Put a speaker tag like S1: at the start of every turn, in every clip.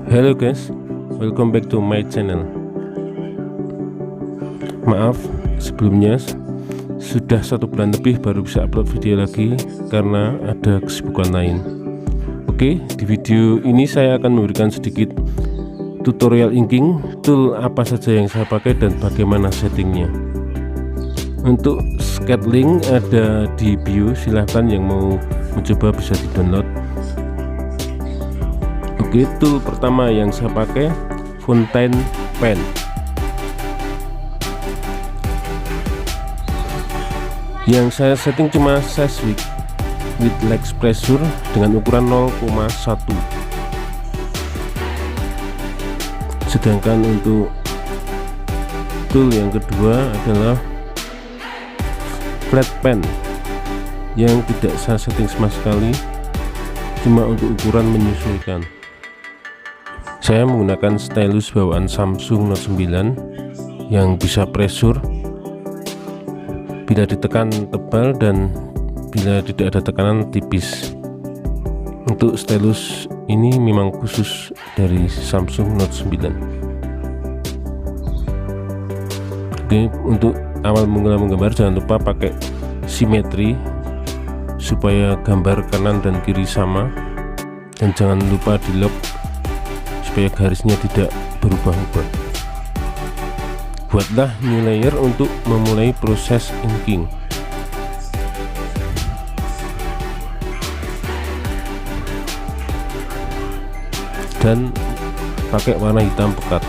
S1: Hello guys, welcome back to my channel. Maaf sebelumnya, sudah 1 bulan lebih baru bisa upload video lagi karena ada kesibukan lain. Oke, di video ini saya akan memberikan sedikit tutorial inking, tool apa saja yang saya pakai dan bagaimana settingnya. Untuk skate link ada di bio, silahkan yang mau mencoba bisa di download. Oke, tool pertama yang saya pakai fountain pen. Yang saya setting cuma size with leg pressure dengan ukuran 0,1. Sedangkan untuk tool yang kedua adalah flat pen yang tidak saya setting sama sekali, cuma untuk ukuran menyesuaikan. Saya menggunakan stylus bawaan Samsung Note 9 yang bisa pressure bila ditekan tebal dan bila tidak ada tekanan tipis. Untuk stylus ini memang khusus dari Samsung Note 9. Oke, untuk awal mula menggambar jangan lupa pakai simetri supaya gambar kanan dan kiri sama, dan jangan lupa di lock supaya garisnya tidak berubah-ubah. Buatlah new layer untuk memulai proses inking. Dan pakai warna hitam pekat.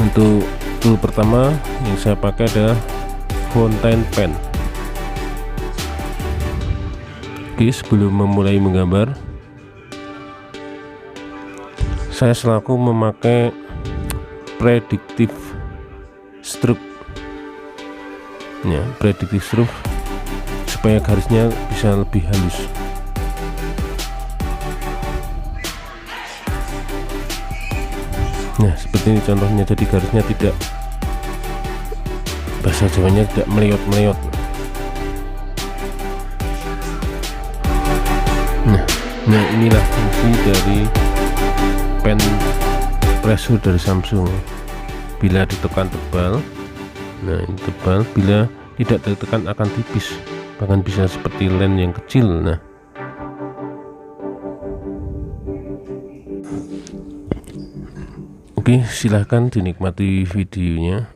S1: Untuk tool pertama yang saya pakai adalah fountain pen. Oke, sebelum memulai menggambar, saya selalu memakai predictive stroke ya, predictive stroke supaya garisnya bisa lebih halus. Nah, seperti ini contohnya, jadi garisnya tidak, bahasa Jawanya tidak meleot-meleot. Nah, inilah fungsi dari pen pressure dari Samsung. Bila ditekan tebal, nah ini tebal, bila tidak ditekan akan tipis, bahkan bisa seperti lens yang kecil. Nah, oke, silahkan dinikmati videonya,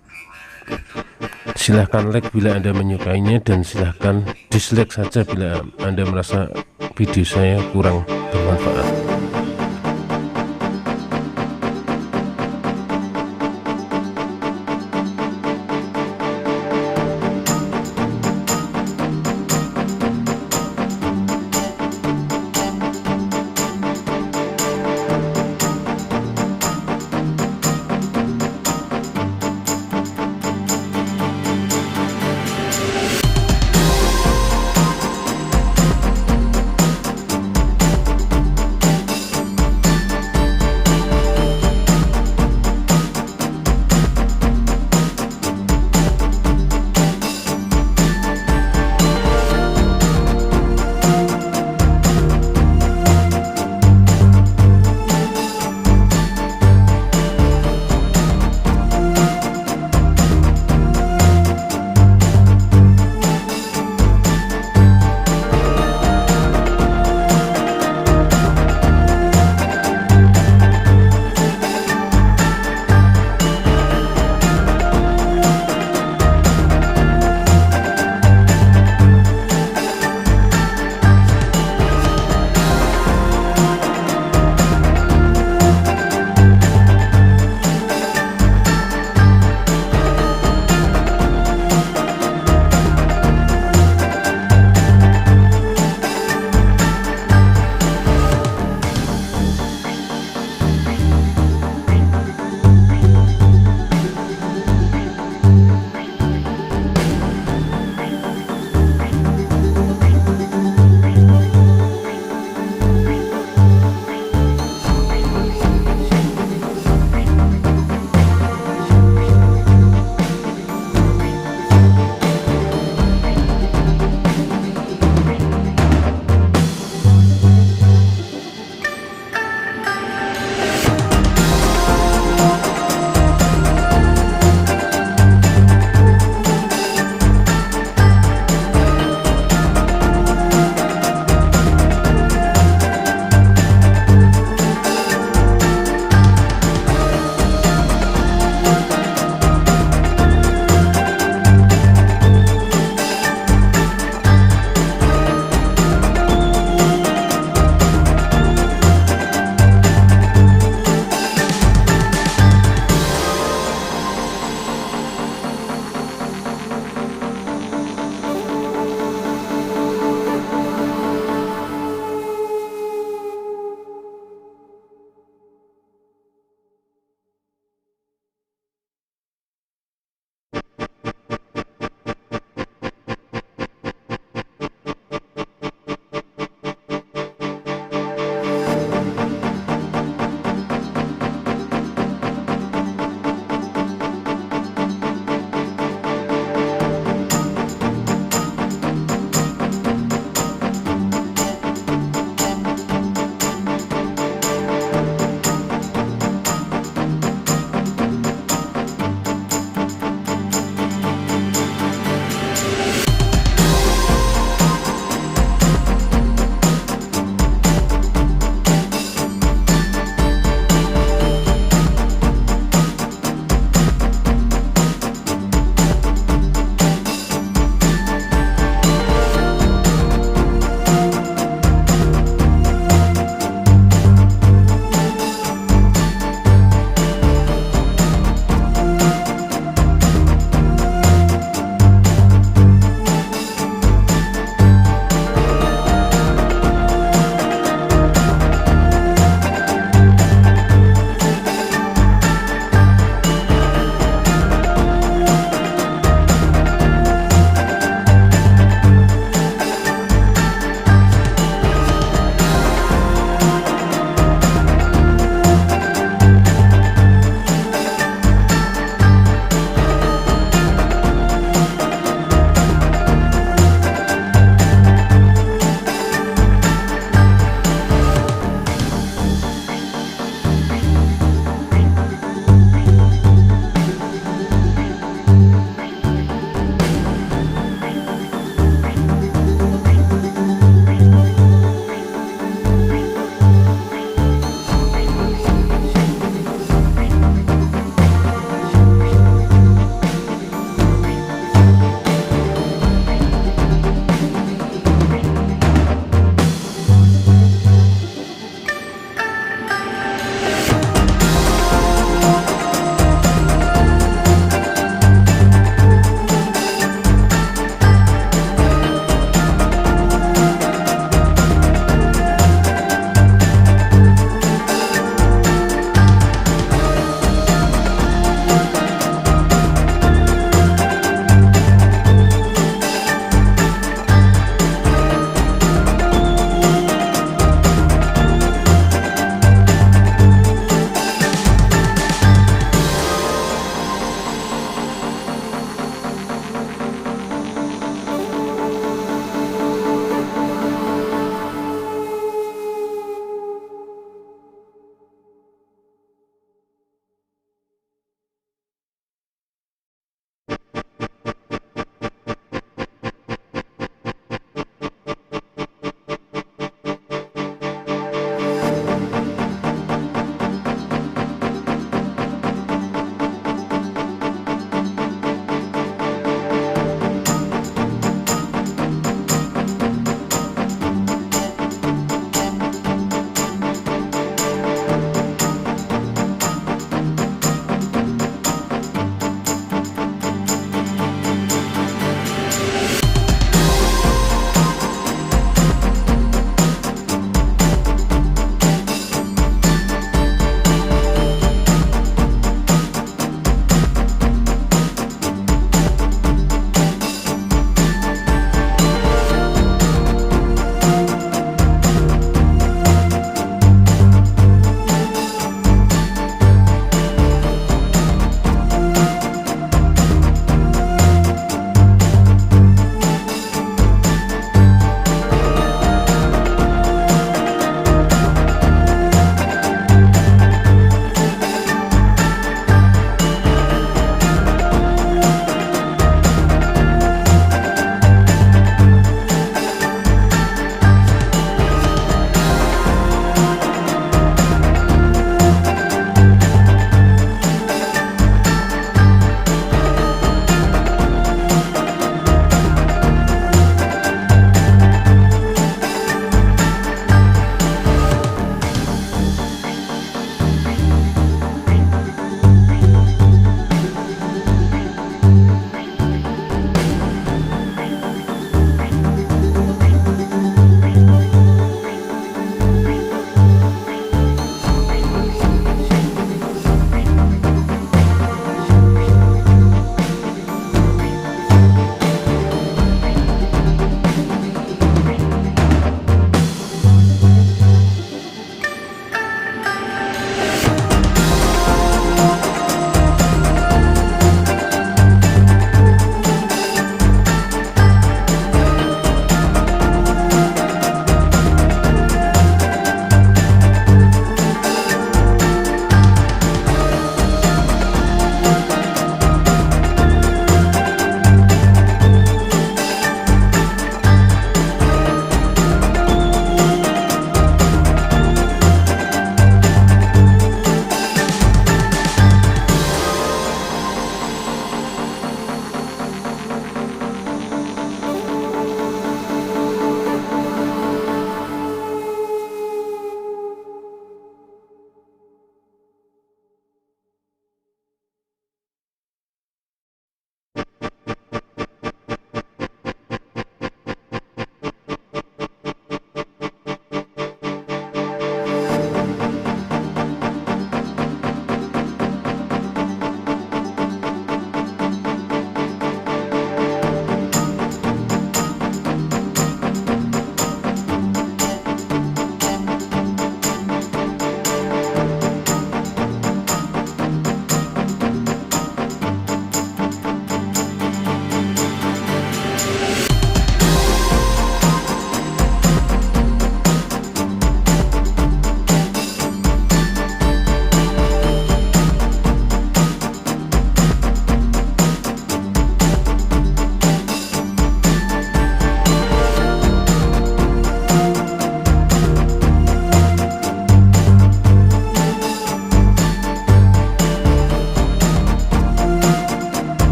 S1: silahkan like bila Anda menyukainya, dan silahkan dislike saja bila Anda merasa video saya kurang bermanfaat.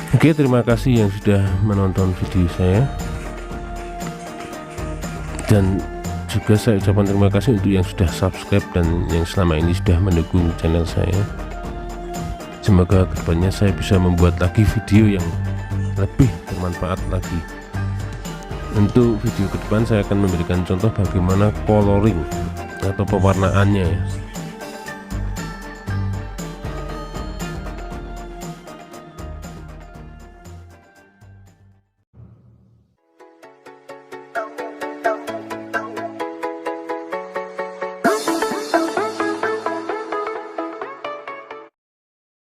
S1: Oke, terima kasih yang sudah menonton video saya, dan juga saya ucapkan terima kasih untuk yang sudah subscribe dan yang selama ini sudah mendukung channel saya. Semoga kedepannya saya bisa membuat lagi video yang lebih bermanfaat lagi. Untuk video ke depan saya akan memberikan contoh bagaimana coloring atau pewarnaannya ya.